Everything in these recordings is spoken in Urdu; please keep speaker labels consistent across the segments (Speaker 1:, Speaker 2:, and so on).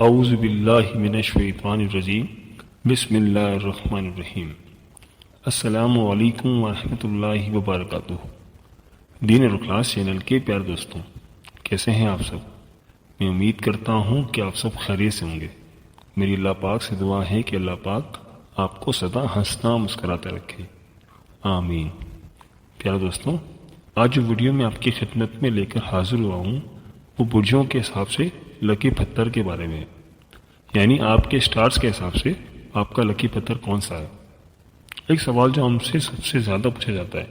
Speaker 1: اعوذ باللہ من الشیطان الرجیم بسم اللہ الرحمن الرحیم۔ السلام علیکم ورحمۃ اللہ وبرکاتہ۔ دین اور اخلاص چینل کے پیار دوستوں، کیسے ہیں آپ سب؟ میں امید کرتا ہوں کہ آپ سب خیریت سے ہوں گے۔ میری اللہ پاک سے دعا ہے کہ اللہ پاک آپ کو سدا ہنستا مسکراتے رکھے، آمین۔ پیارے دوستوں، آج جو ویڈیو میں آپ کی خدمت میں لے کر حاضر ہوا ہوں وہ برجوں کے حساب سے لکی پتھر کے بارے میں ہے، یعنی آپ کے سٹارز کے حساب سے آپ کا لکی پتھر کون سا ہے۔ ایک سوال جو ہم سے سب سے زیادہ پوچھا جاتا ہے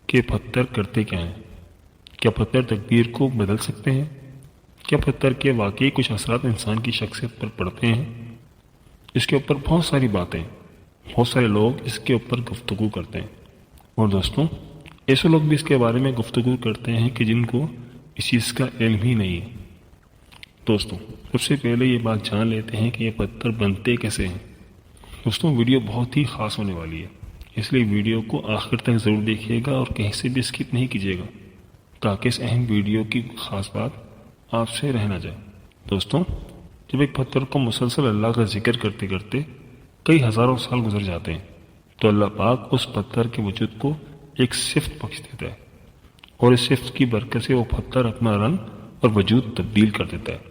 Speaker 1: کہ پتھر کرتے کیا ہیں؟ کیا پتھر تقدیر کو بدل سکتے ہیں؟ کیا پتھر کے واقعی کچھ اثرات انسان کی شخصیت پر پڑتے ہیں؟ اس کے اوپر بہت ساری باتیں، بہت سارے لوگ اس کے اوپر گفتگو کرتے ہیں، اور دوستوں ایسے لوگ بھی اس کے بارے میں گفتگو کرتے ہیں کہ جن کو اس چیز کا علم ہی نہیں ہے۔ دوستوں سب سے پہلے یہ بات جان لیتے ہیں کہ یہ پتھر بنتے کیسے ہیں۔ دوستوں ویڈیو بہت ہی خاص ہونے والی ہے، اس لیے ویڈیو کو آخر تک ضرور دیکھیے گا اور کہیں سے بھی اسکپ نہیں کیجیے گا تاکہ اس اہم ویڈیو کی خاص بات آپ سے رہ نہ جائے۔ دوستوں جب ایک پتھر کو مسلسل اللہ کا ذکر کرتے کرتے کئی ہزاروں سال گزر جاتے ہیں تو اللہ پاک اس پتھر کے وجود کو ایک صفت بخش دیتا ہے، اور اس صفت کی برکت سے وہ پتھر اپنا رنگ اور وجود تبدیل کر دیتا ہے۔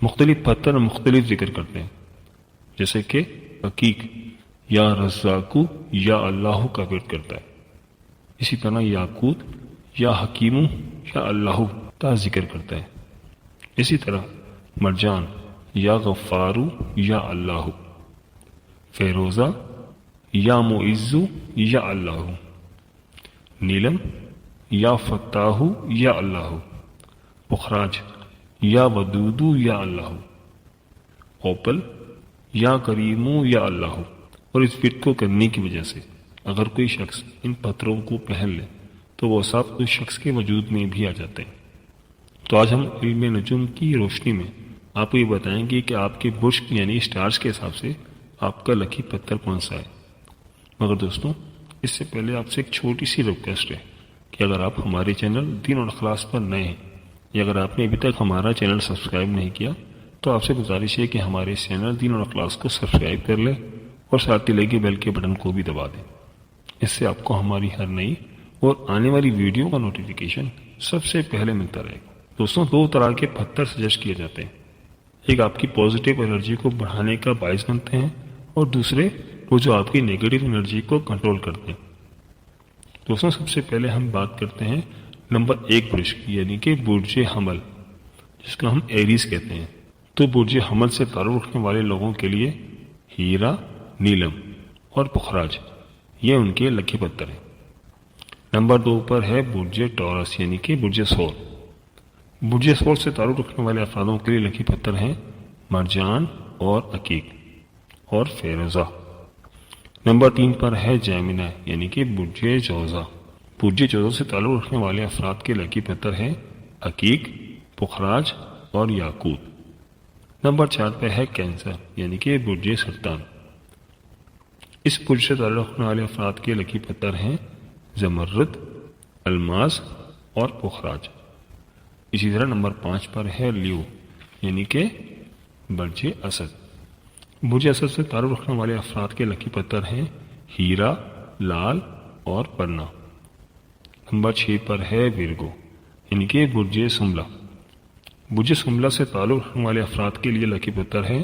Speaker 1: مختلف پتھر مختلف ذکر کرتے ہیں، جیسے کہ حقیق یا رزاقو یا اللہ کا ورد کرتا ہے، اسی طرح یاقوت یا حکیمو یا اللہ کا ذکر کرتا ہے، اسی طرح مرجان یا غفارو یا اللہ، فیروزہ یا معزو یا اللہ، نیلم یا فتاح یا اللہ، پخراج یا ودودو یا اللہ، اوپل یا کریمو یا اللہ۔ اور اس ورد کو کرنے کی وجہ سے اگر کوئی شخص ان پتھروں کو پہن لے تو وہ سب اس شخص کے وجود میں بھی آ جاتے ہیں۔ تو آج ہم علم نجوم کی روشنی میں آپ کو یہ بتائیں گے کہ آپ کے برج یعنی سٹارز کے حساب سے آپ کا لکی پتھر کون سا ہے۔ مگر دوستوں اس سے پہلے آپ سے ایک چھوٹی سی ریکویسٹ ہے کہ اگر آپ ہمارے چینل دین اور اخلاص پر نئے ہیں یا اگر آپ نے ابھی تک ہمارا چینل سبسکرائب نہیں کیا تو آپ سے گزارش ہے کہ ہمارے اس چینل دین اور اخلاص کو سبسکرائب کر لیں اور ساتھ ہی لگے بیل کے بٹن کو بھی دبا دیں۔ اس سے آپ کو ہماری ہر نئی اور آنے والی ویڈیو کا نوٹیفیکیشن سب سے پہلے ملتا رہے گا۔ دوستوں دو طرح کے پتھر سجیسٹ کیے جاتے ہیں، ایک آپ کی پازیٹیو انرجی کو بڑھانے کا باعث بنتے ہیں اور دوسرے وہ جو آپ کی نیگیٹو انرجی کو کنٹرول کرتے ہیں۔ دوستوں سب سے پہلے ہم بات کرتے ہیں نمبر 1 برج کی، یعنی کہ برج حمل، جس کو ہم ایریز کہتے ہیں۔ تو برج حمل سے تعلق رکھنے والے لوگوں کے لیے ہیرا، نیلم اور پخراج یہ ان کے لکی پتھر ہیں۔ نمبر 2 پر ہے برج ٹورس یعنی کہ برج ثور۔ برج ثور سے تعلق رکھنے والے افرادوں کے لیے لکی پتھر ہیں مرجان اور عقیق اور فیروزہ۔ نمبر 3 پر ہے جیمنا یعنی کہ برج جوزا۔ برج جوزا سے تعلق رکھنے والے افراد کے لکی پتھر ہیں عقیق، پخراج اور یاقوت۔ نمبر 4 پہ ہے کینسر یعنی کہ برج سرطان۔ اس برج سے تعلق رکھنے والے افراد کے لکی پتھر ہیں زمرد، الماس اور پخراج۔ اسی طرح نمبر 5 پر ہے لیو یعنی کہ برج اسد۔ برج اسد سے تعلق رکھنے والے افراد کے لکی پتھر ہیں ہیرا، لال اور پرنا۔ نمبر 6 پر ہے ویرگو یعنی کہ برج سملا۔ برج سملا سے تعلق رکھنے والے افراد کے لیے لکی پتھر ہیں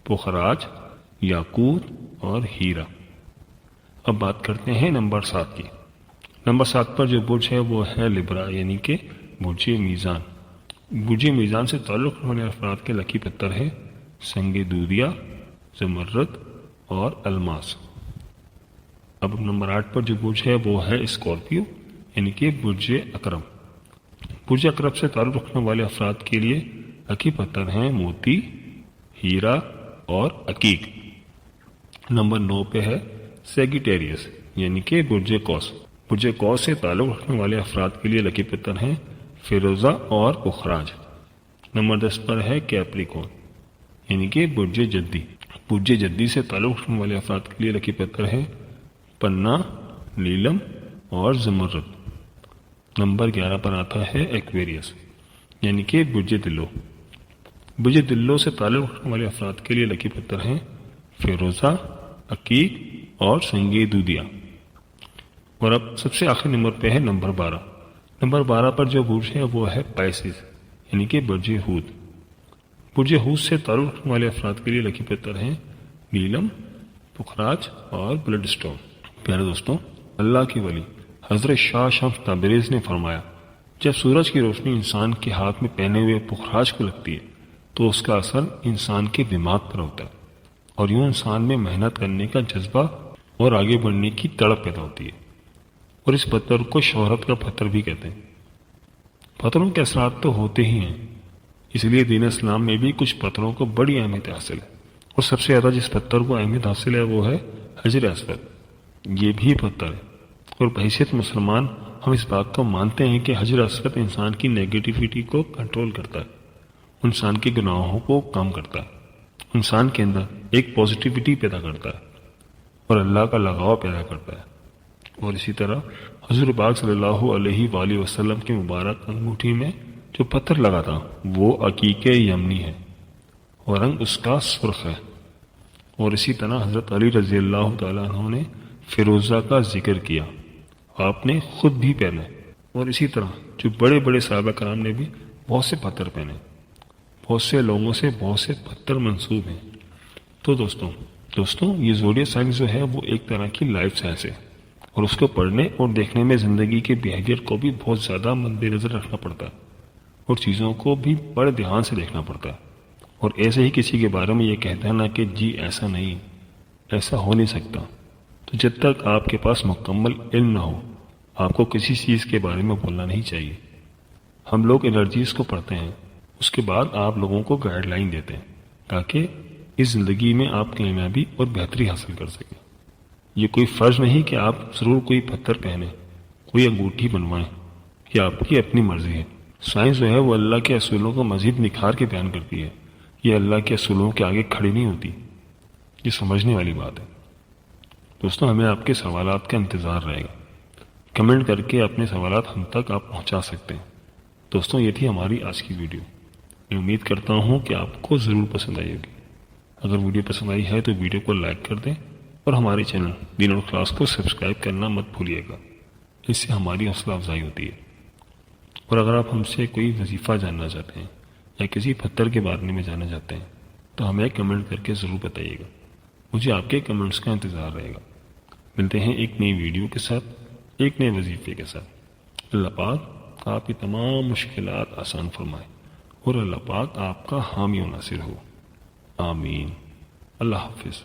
Speaker 1: پخراج، یاقوت اور ہیرا۔ اب بات کرتے ہیں نمبر 7 کی۔ نمبر 7 پر جو برج ہے وہ ہے لبرا یعنی کہ برج میزان۔ برج میزان سے تعلق رکھنے والے افراد کے لکی پتھر ہیں سنگ دودیا، زمرد اور الماس۔ اب نمبر 8 پر جو برج ہے وہ ہے اسکارپیو یعنی کہ برج اکرم۔ برج اکرم سے تعلق رکھنے والے افراد کے لیے لکی پتھر ہیں موتی، ہیرا اور عقیق۔ نمبر 9 پہ ہے سیگیٹیریس یعنی کہ برج قوس۔ برج قوس سے تعلق رکھنے والے افراد کے لیے لکی پتھر ہیں فیروزہ اور پخراج۔ نمبر 10 پر ہے کیپریکون یعنی کہ برج جدی۔ برج جدی سے تعلق رکھنے والے افراد کے لیے لکی پتھر ہیں پنا، نیلم اور زمرد۔ نمبر 11 پر آتا ہے ایکویریس یعنی کہ برج دلو۔ بجے دلوں سے تعلق رکھنے والے افراد کے لیے لکی پتھر ہیں فیروزہ، عقیق اور سنگ دودیا۔ اور اب سب سے آخری نمبر پہ ہے نمبر 12۔ نمبر 12 پر جو برج ہے وہ ہے پائسز یعنی کہ برج ہود۔ برج ہود سے تعلق رکھنے والے افراد کے لیے لکی پتھر ہیں نیلم، پخراج اور بلڈ سٹون۔ پیارے دوستوں، اللہ کے ولی حضرت شاہ شمس تبریز نے فرمایا جب سورج کی روشنی انسان کے ہاتھ میں پہنے ہوئے پخراج کو لگتی ہے تو اس کا اثر انسان کے دماغ پر ہوتا ہے اور یوں انسان میں محنت کرنے کا جذبہ اور آگے بڑھنے کی تڑپ پیدا ہوتی ہے، اور اس پتھر کو شہرت کا پتھر بھی کہتے ہیں۔ پتھروں کے اثرات تو ہوتے ہی ہیں، اس لیے دین اسلام میں بھی کچھ پتھروں کو بڑی اہمیت حاصل ہے، اور سب سے زیادہ جس پتھر کو اہمیت حاصل ہے وہ ہے حجر اسود۔ یہ بھی پتھر ہے، اور بحیثیت مسلمان ہم اس بات کو مانتے ہیں کہ حجر اسود انسان کی نیگیٹیوٹی کو کنٹرول کرتا ہے، انسان کے گناہوں کو کم کرتا ہے، انسان کے اندر ایک پازیٹیوٹی پیدا کرتا ہے اور اللہ کا لگاؤ پیدا کرتا ہے۔ اور اسی طرح حضور پاک صلی اللہ علیہ وآلہ وسلم کی مبارک انگوٹھی میں جو پتھر لگا تھا وہ عقیق یمنی ہے اور رنگ اس کا سرخ ہے۔ اور اسی طرح حضرت علی رضی اللہ تعالیٰ عنہ نے فیروزہ کا ذکر کیا، آپ نے خود بھی پہنے، اور اسی طرح جو بڑے بڑے صحابہ کرام نے بھی بہت سے پتھر پہنے، بہت سے لوگوں سے بہت سے پتھر منسوب ہیں۔ تو دوستوں یہ زوڈیا سائنس جو ہے وہ ایک طرح کی لائف سائنس ہے، اور اس کو پڑھنے اور دیکھنے میں زندگی کے بیہیویئر کو بھی بہت زیادہ مد نظر رکھنا پڑتا ہے، اور چیزوں کو بھی بڑے دھیان سے دیکھنا پڑتا ہے، اور ایسے ہی کسی کے بارے میں یہ کہتا ہے نا کہ جی ایسا نہیں، ایسا ہو نہیں سکتا، تو جب تک آپ کے پاس مکمل علم نہ ہو آپ کو کسی چیز کے بارے میں بولنا نہیں چاہیے۔ ہم لوگ انرجیز کو پڑھتے ہیں، اس کے بعد آپ لوگوں کو گائیڈ لائن دیتے ہیں تاکہ اس زندگی میں آپ کامیابی اور بہتری حاصل کر سکیں۔ یہ کوئی فرض نہیں کہ آپ ضرور کوئی پتھر پہنیں، کوئی انگوٹھی بنوائیں، یہ آپ کی اپنی مرضی ہے۔ سائنس جو ہے وہ اللہ کے اصولوں کو مزید نکھار کے بیان کرتی ہے، یہ اللہ کے اصولوں کے آگے کھڑی نہیں ہوتی، یہ سمجھنے والی بات ہے۔ دوستوں ہمیں آپ کے سوالات کا انتظار رہے گا، کمنٹ کر کے اپنے سوالات ہم تک آپ پہنچا سکتے ہیں۔ دوستوں یہ تھی ہماری آج کی ویڈیو، میں امید کرتا ہوں کہ آپ کو ضرور پسند آئی ہوگی۔ اگر ویڈیو پسند آئی ہے تو ویڈیو کو لائک کر دیں اور ہمارے چینل دین اور کلاس کو سبسکرائب کرنا مت بھولیے گا، اس سے ہماری حوصلہ افزائی ہوتی ہے۔ اور اگر آپ ہم سے کوئی وظیفہ جاننا چاہتے ہیں یا کسی پتھر کے بارے میں جاننا چاہتے ہیں تو ہمیں کمنٹ کر کے ضرور بتائیے گا، مجھے آپ کے کمنٹس کا انتظار رہے گا۔ ملتے ہیں ایک نئی ویڈیو کے ساتھ، ایک نئے وظیفے کے ساتھ۔ اللہ پاک آپ کی تمام مشکلات آسان فرمائے اور اللہ پاک آپ کا حامی و ناصر ہو، آمین۔ اللہ حافظ۔